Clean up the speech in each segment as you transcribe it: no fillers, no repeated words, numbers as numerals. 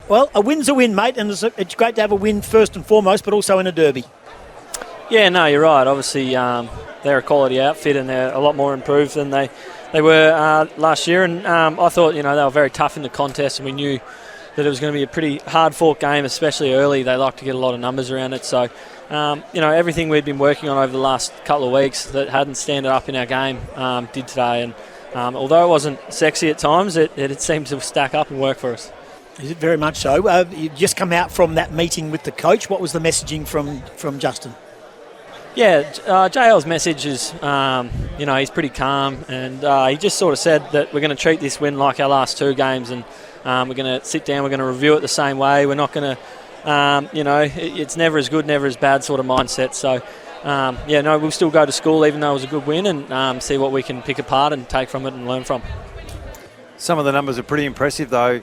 Well, a win's a win, mate, and it's great to have a win first and foremost, but also in a derby. Yeah, no, you're right. Obviously, they're a quality outfit and they're a lot more improved than they were last year. And I thought, they were very tough in the contest, and we knew that it was going to be a pretty hard-fought game, especially early. They like to get a lot of numbers around it. So, everything we'd been working on over the last couple of weeks that hadn't standed up in our game did today. And although it wasn't sexy at times, it seemed to stack up and work for us. Is it very much so? You just come out from that meeting with the coach. What was the messaging from Justin? Yeah, JL's message is, he's pretty calm, and he just sort of said that we're going to treat this win like our last two games, and we're going to sit down, we're going to review it the same way. We're not going to, it's never as good, never as bad sort of mindset. So, we'll still go to school even though it was a good win and see what we can pick apart and take from it and learn from. Some of the numbers are pretty impressive, though.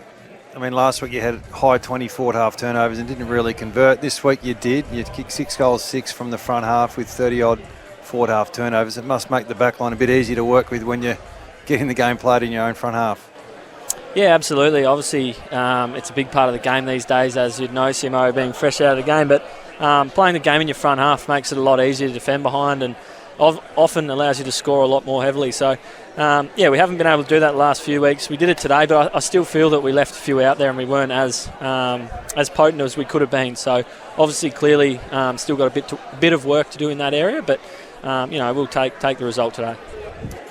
I mean, last week you had high 20 forward-half turnovers and didn't really convert. This week you did. You kicked 6 goals, 6 from the front half with 30-odd forward-half turnovers. It must make the back line a bit easier to work with when you're getting the game played in your own front half. Yeah, absolutely. Obviously, it's a big part of the game these days, as you'd know, Simo, being fresh out of the game. But playing the game in your front half makes it a lot easier to defend behind and often allows you to score a lot more heavily. So, we haven't been able to do that the last few weeks. We did it today, but I still feel that we left a few out there and we weren't as potent as we could have been. So, obviously, clearly, still got a bit of work to do in that area, but, we'll take the result today.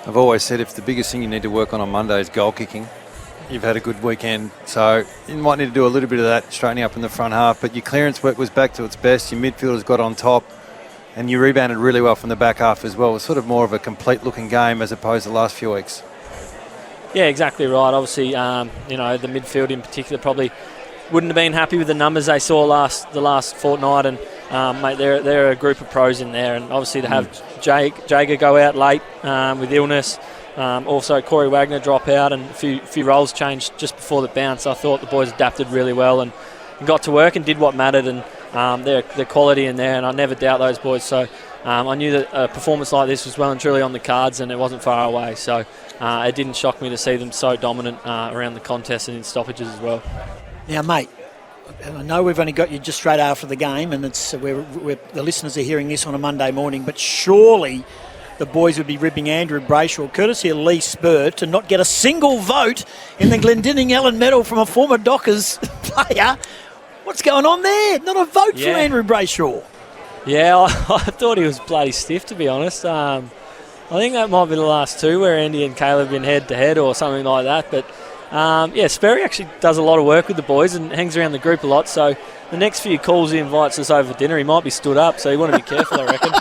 I've always said if the biggest thing you need to work on Monday is goal kicking, you've had a good weekend. So, you might need to do a little bit of that, straightening up in the front half, but your clearance work was back to its best. Your midfielders got on top. And you rebounded really well from the back half as well. It was sort of more of a complete-looking game as opposed to the last few weeks. Yeah, exactly right. Obviously, the midfield in particular probably wouldn't have been happy with the numbers they saw the last fortnight. And, mate, they're a group of pros in there. And obviously to have Jager go out late with illness, also Corey Wagner drop out and a few roles changed just before the bounce. I thought the boys adapted really well and got to work and did what mattered. And their quality in there, and I never doubt those boys. So I knew that a performance like this was well and truly on the cards, and it wasn't far away. So it didn't shock me to see them so dominant around the contest and in stoppages as well. Now, mate, I know we've only got you just straight after the game, and it's the listeners are hearing this on a Monday morning, but surely the boys would be ribbing Andrew Brayshaw, courtesy of Lee Spur, to not get a single vote in the Glendinning Ellen Medal from a former Dockers player. What's going on there? Not a vote for Andrew Brayshaw. Yeah, I thought he was bloody stiff, to be honest. I think that might be the last two where Andy and Caleb have been head-to-head or something like that. But, Sperry actually does a lot of work with the boys and hangs around the group a lot. So the next few calls he invites us over for dinner, he might be stood up. So you want to be careful, I reckon.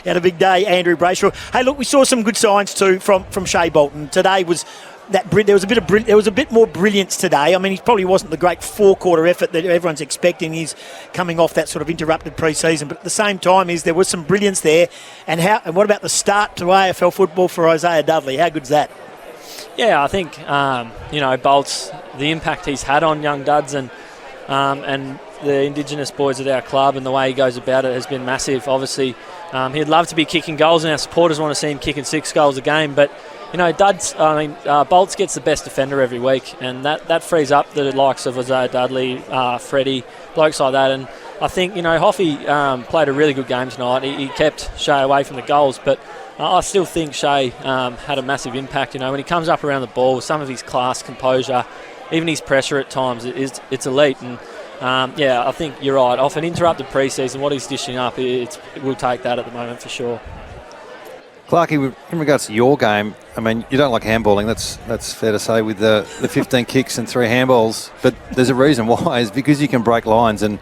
Had a big day, Andrew Brayshaw. Hey, look, we saw some good signs too from Shea Bolton. Today was... there was a bit more brilliance today. I mean, he probably wasn't the great four-quarter effort that everyone's expecting. He's coming off that sort of interrupted pre-season, but at the same time, there was some brilliance there. And what about the start to AFL football for Isaiah Dudley? How good's that? Yeah, I think Bolt's the impact he's had on young duds and the Indigenous boys at our club and the way he goes about it has been massive. Obviously, he'd love to be kicking goals, and our supporters want to see him kicking 6 goals a game, but. Bolts gets the best defender every week, and that frees up the likes of Isaiah Dudley, Freddie, blokes like that. And I think, Hoffy played a really good game tonight. He kept Shea away from the goals, but I still think Shea had a massive impact. When he comes up around the ball, some of his class, composure, even his pressure at times, it's elite. And I think you're right. Off an interrupted pre-season, what he's dishing up, we'll take that at the moment for sure. Clarkie, in regards to your game, I mean, you don't like handballing, that's fair to say, with the 15 kicks and 3 handballs, but there's a reason why, is because you can break lines. And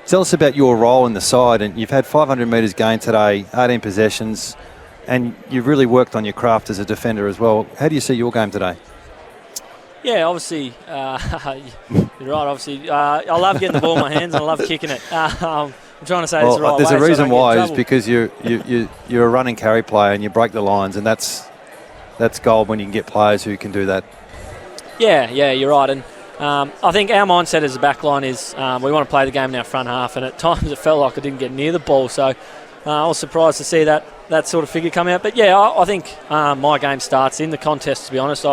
tell us about your role in the side. And you've had 500 metres gained today, 18 possessions, and you've really worked on your craft as a defender as well. How do you see your game today? Yeah, obviously, you're right, obviously. I love getting the ball in my hands and I love kicking it. I'm trying to say it's the right way. There's a reason why, is because you're a running carry player and you break the lines, and that's gold when you can get players who can do that. Yeah, you're right. And I think our mindset as a back line is we want to play the game in our front half, and at times it felt like I didn't get near the ball, so I was surprised to see that sort of figure come out. But yeah, I think my game starts in the contest, to be honest.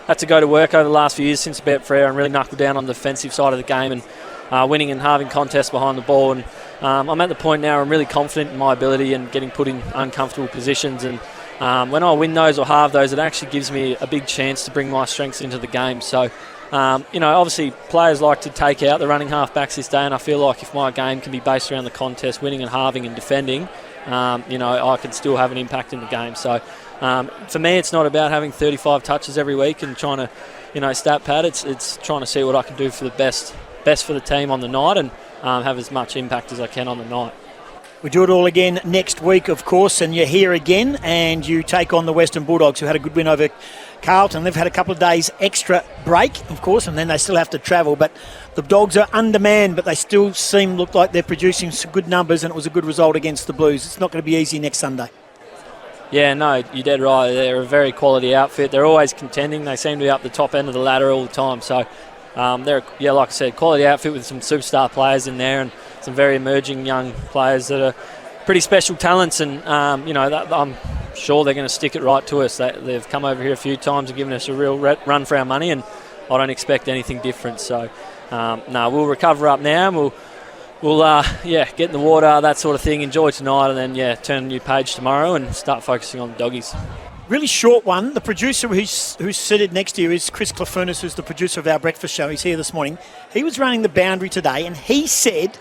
had to go to work over the last few years since Betfair and really knuckle down on the defensive side of the game and winning and halving contests behind the ball. And I'm at the point now where I'm really confident in my ability and getting put in uncomfortable positions. And when I win those or halve those, it actually gives me a big chance to bring my strengths into the game. So, obviously players like to take out the running half-backs this day, and I feel like if my game can be based around the contest, winning and halving and defending, I can still have an impact in the game. So for me, it's not about having 35 touches every week and trying to, stat pad. It's trying to see what I can do for the best for the team on the night and have as much impact as I can on the night. We do it all again next week, of course, and you're here again, and you take on the Western Bulldogs, who had a good win over Carlton. They've had a couple of days extra break, of course, and then they still have to travel. But the Dogs are undermanned, but they still look like they're producing some good numbers, and it was a good result against the Blues. It's not going to be easy next Sunday. Yeah, no, you're dead right. They're a very quality outfit. They're always contending. They seem to be up the top end of the ladder all the time. So they're, like I said, quality outfit with some superstar players in there and some very emerging young players that are pretty special talents. And, I'm sure they're going to stick it right to us. They've come over here a few times and given us a real run for our money, and I don't expect anything different. So, we'll recover up now and we'll get in the water, that sort of thing, enjoy tonight, and then, turn a new page tomorrow and start focusing on the doggies. Really short one. The producer who's seated next to you is Chris Clafunis, who's the producer of our breakfast show. He's here this morning. He was running the boundary today, and he said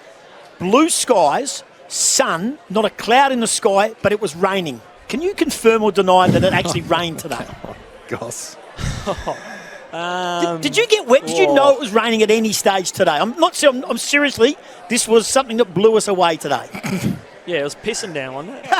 blue skies, sun, not a cloud in the sky, but it was raining. Can you confirm or deny that it actually rained today? Goss. Did you get wet? Did you know it was raining at any stage today? I'm not. I'm seriously. This was something that blew us away today. Yeah, it was pissing down, wasn't it?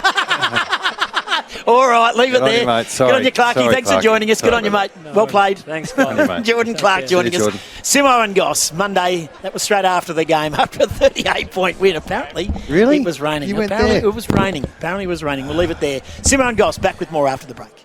All right, leave it there. You, mate. Sorry. Good on you, Clarkie. Thanks for joining us. Good on you, mate. No, well played. Thanks, guys. Jordan Clark joining us. Jordan. Simo and Goss, Monday. That was straight after the game, after a 38-point win. Apparently, really? It was raining. You went Apparently, there. it was raining. Apparently, it was raining. We'll leave it there. Simo and Goss back with more after the break.